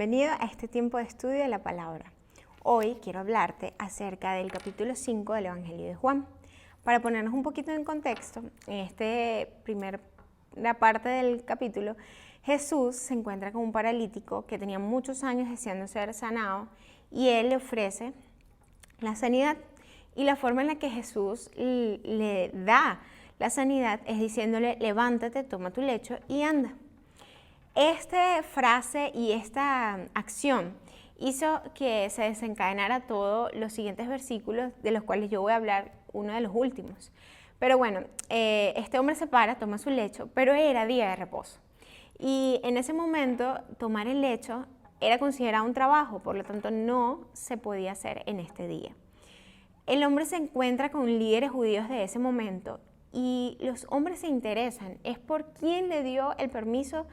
bienvenido a este tiempo de estudio de la palabra. Hoy quiero hablarte acerca del capítulo 5 del Evangelio de Juan. Para ponernos un poquito en contexto, en esta primera parte del capítulo, Jesús se encuentra con un paralítico que tenía muchos años deseando ser sanado y él le ofrece la sanidad. Y la forma en la que Jesús le da la sanidad es diciéndole: levántate, toma tu lecho y anda. Esta frase y esta acción hizo que se desencadenara todos los siguientes versículos, de los cuales yo voy a hablar uno de los últimos. Pero bueno, este hombre se para, toma su lecho, pero era día de reposo. Y en ese momento tomar el lecho era considerado un trabajo, por lo tanto no se podía hacer en este día. El hombre se encuentra con líderes judíos de ese momento y los hombres se interesan, es por quién le dio el permiso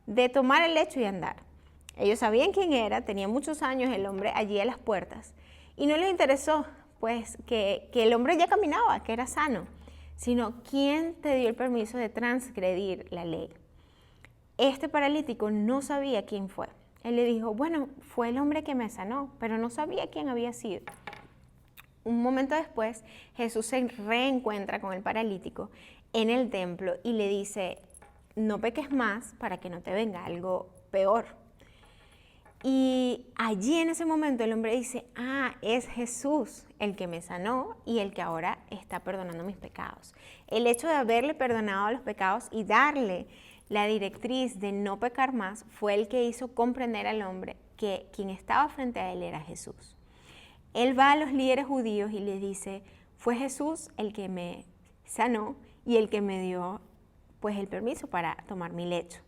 de tomar el lecho y andar. Ellos sabían quién era, tenía muchos años el hombre allí a las puertas y no les interesó pues que el hombre ya caminaba, que era sano, sino quién te dio el permiso de transgredir la ley. Este paralítico no sabía quién fue. Él le dijo: bueno, fue el hombre que me sanó, pero no sabía quién había sido. Un momento después, Jesús se reencuentra con el paralítico en el templo y le dice: no peques más para que no te venga algo peor. Y allí en ese momento el hombre dice: es Jesús el que me sanó y el que ahora está perdonando mis pecados. El hecho de haberle perdonado los pecados y darle la directriz de no pecar más fue el que hizo comprender al hombre que quien estaba frente a él era Jesús. Él va a los líderes judíos y les dice: fue Jesús el que me sanó y el que me dio pues el permiso para tomar mi lecho,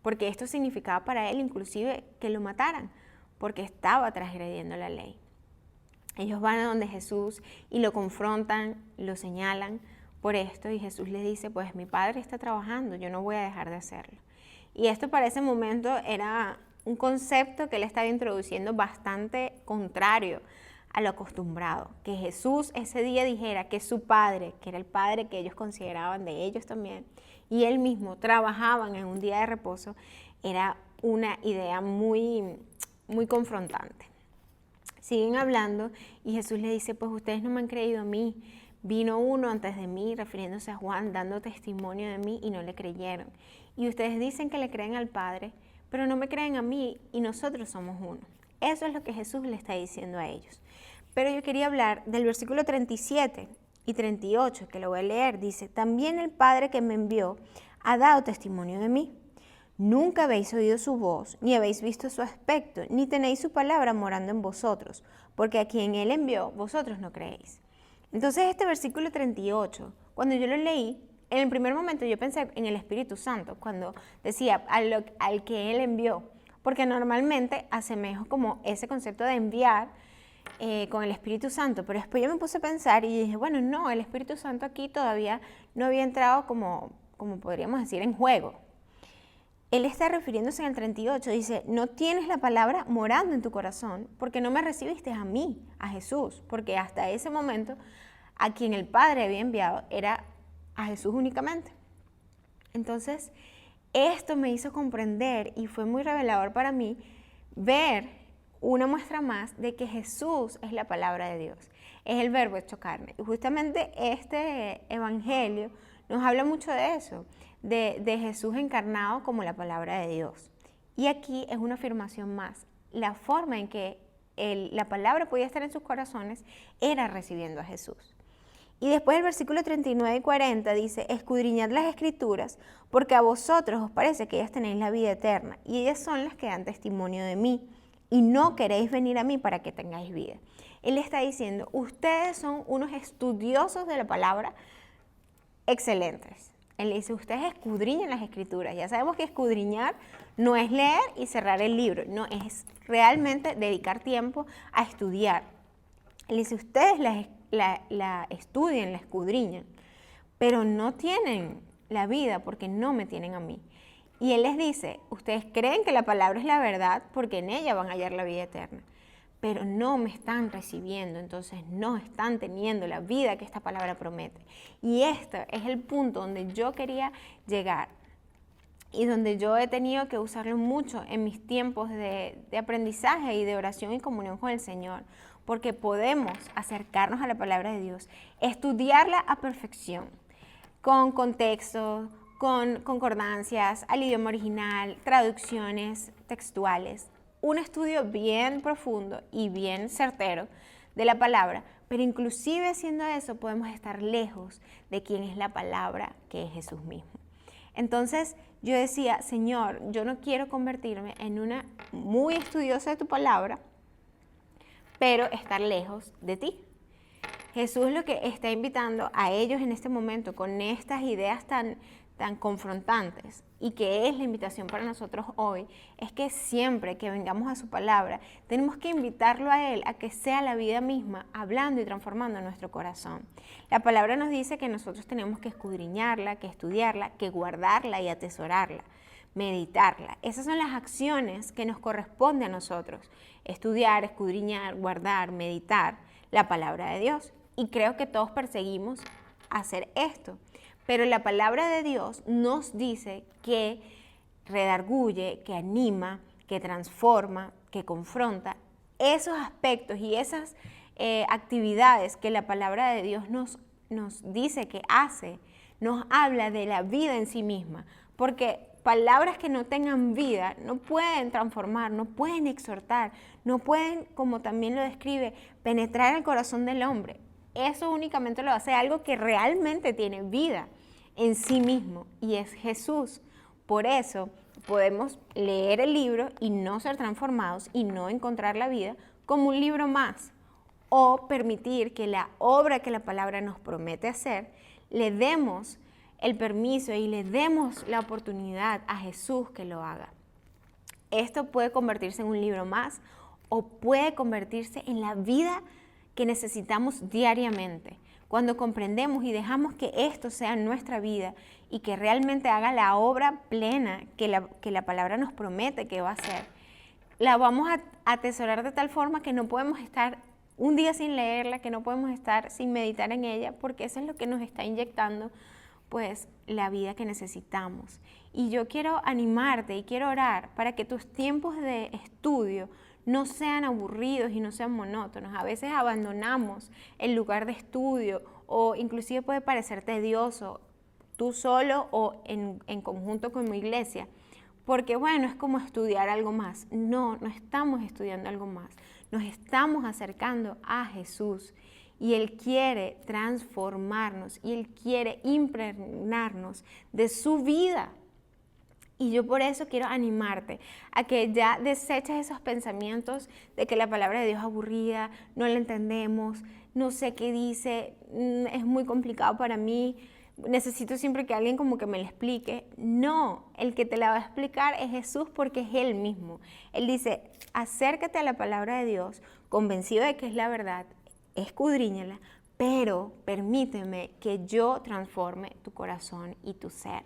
porque esto significaba para él inclusive que lo mataran, porque estaba transgrediendo la ley. Ellos van a donde Jesús y lo confrontan, lo señalan por esto y Jesús les dice: pues mi Padre está trabajando, yo no voy a dejar de hacerlo. Y esto para ese momento era un concepto que él estaba introduciendo bastante contrario a lo acostumbrado, que Jesús ese día dijera que su Padre, que era el Padre que ellos consideraban de ellos también, y él mismo trabajaban en un día de reposo, era una idea muy confrontante. Siguen hablando y Jesús le dice: pues ustedes no me han creído a mí, vino uno antes de mí, refiriéndose a Juan, dando testimonio de mí y no le creyeron. Y ustedes dicen que le creen al Padre, pero no me creen a mí y nosotros somos uno. Eso es lo que Jesús le está diciendo a ellos. Pero yo quería hablar del versículo 37 y 38, que lo voy a leer. Dice: también el Padre que me envió ha dado testimonio de mí. Nunca habéis oído su voz, ni habéis visto su aspecto, ni tenéis su palabra morando en vosotros, porque a quien Él envió, vosotros no creéis. Entonces este versículo 38, cuando yo lo leí, en el primer momento yo pensé en el Espíritu Santo, cuando decía al que Él envió, porque normalmente asemejo como ese concepto de enviar con el Espíritu Santo, pero después yo me puse a pensar y dije: bueno, no, el Espíritu Santo aquí todavía no había entrado como podríamos decir en juego. Él está refiriéndose en el 38, dice: no tienes la palabra morando en tu corazón porque no me recibiste a mí, a Jesús, porque hasta ese momento a quien el Padre había enviado era a Jesús únicamente. Entonces esto me hizo comprender y fue muy revelador para mí ver una muestra más de que Jesús es la palabra de Dios, es el verbo hecho carne. Y justamente este evangelio nos habla mucho de eso, de Jesús encarnado como la palabra de Dios. Y aquí es una afirmación más. La forma en que la palabra podía estar en sus corazones era recibiendo a Jesús. Y después el versículo 39 y 40 dice: escudriñad las Escrituras, porque a vosotros os parece que ellas tenéis la vida eterna, y ellas son las que dan testimonio de mí, y no queréis venir a mí para que tengáis vida. Él está diciendo: ustedes son unos estudiosos de la palabra excelentes. Él dice: ustedes escudriñan las Escrituras. Ya sabemos que escudriñar no es leer y cerrar el libro, no, es realmente dedicar tiempo a estudiar. Él dice: ustedes la estudian, la escudriñan, pero no tienen la vida porque no me tienen a mí. Y Él les dice: ustedes creen que la palabra es la verdad porque en ella van a hallar la vida eterna, pero no me están recibiendo, entonces no están teniendo la vida que esta palabra promete. Y este es el punto donde yo quería llegar. y donde yo he tenido que usarlo mucho en mis tiempos de aprendizaje y de oración y comunión con el Señor, porque podemos acercarnos a la palabra de Dios, estudiarla a perfección, con contexto, con concordancias, al idioma original, traducciones textuales, un estudio bien profundo y bien certero de la palabra, pero inclusive haciendo eso podemos estar lejos de quién es la palabra, que es Jesús mismo. Entonces yo decía, Señor, yo no quiero convertirme en una muy estudiosa de tu palabra, pero estar lejos de ti. Jesús lo que está invitando a ellos en este momento con estas ideas tan confrontantes, y que es la invitación para nosotros hoy, es que siempre que vengamos a su palabra tenemos que invitarlo a Él a que sea la vida misma hablando y transformando nuestro corazón. La palabra nos dice que nosotros tenemos que escudriñarla, que estudiarla, que guardarla y atesorarla, meditarla. Esas son las acciones que nos corresponde a nosotros: estudiar, escudriñar, guardar, meditar la palabra de Dios. Y creo que todos perseguimos hacer esto. Pero la palabra de Dios nos dice que redarguye, que anima, que transforma, que confronta. Esos aspectos y esas actividades que la palabra de Dios nos dice que hace, nos habla de la vida en sí misma. Porque palabras que no tengan vida no pueden transformar, no pueden exhortar, no pueden, como también lo describe, penetrar el corazón del hombre. Eso únicamente lo hace algo que realmente tiene vida en sí mismo, y es Jesús. Por eso podemos leer el libro y no ser transformados y no encontrar la vida como un libro más, o permitir que la obra que la palabra nos promete hacer, le demos el permiso y le demos la oportunidad a Jesús que lo haga. Esto puede convertirse en un libro más o puede convertirse en la vida que necesitamos diariamente. Cuando comprendemos y dejamos que esto sea nuestra vida y que realmente haga la obra plena que la palabra nos promete que va a hacer, la vamos a atesorar de tal forma que no podemos estar un día sin leerla, que no podemos estar sin meditar en ella, porque eso es lo que nos está inyectando pues la vida que necesitamos. Y yo quiero animarte y quiero orar para que tus tiempos de estudio no sean aburridos y no sean monótonos. A veces abandonamos el lugar de estudio, o inclusive puede parecer tedioso, tú solo o en conjunto con mi iglesia, porque bueno, es como estudiar algo más. No, no estamos estudiando algo más, nos estamos acercando a Jesús. Y Él quiere transformarnos y Él quiere impregnarnos de su vida. Y yo por eso quiero animarte a que ya deseches esos pensamientos de que la palabra de Dios es aburrida, no la entendemos, no sé qué dice, es muy complicado para mí, necesito siempre que alguien como que me lo explique. No, el que te la va a explicar es Jesús, porque es Él mismo. Él dice, acércate a la palabra de Dios, convencido de que es la verdad, escudriñala, pero permíteme que yo transforme tu corazón y tu ser.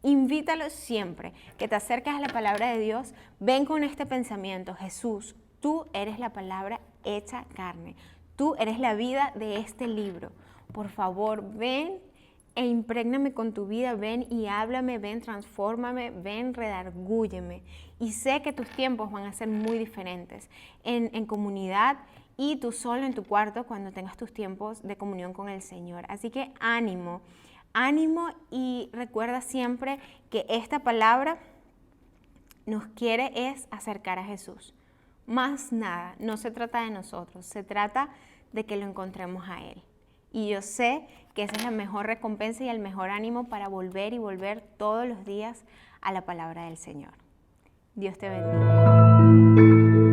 Invítalo siempre que te acerques a la palabra de Dios. Ven con este pensamiento: Jesús, tú eres la palabra hecha carne. Tú eres la vida de este libro. Por favor, ven e imprégname con tu vida. Ven y háblame, ven, transfórmame, ven, redargúyeme. Y sé que tus tiempos van a ser muy diferentes en comunidad, y tú solo en tu cuarto cuando tengas tus tiempos de comunión con el Señor. Así que ánimo, ánimo, y recuerda siempre que esta palabra nos quiere es acercar a Jesús. Más nada, no se trata de nosotros, se trata de que lo encontremos a Él. Y yo sé que esa es la mejor recompensa y el mejor ánimo para volver y volver todos los días a la palabra del Señor. Dios te bendiga.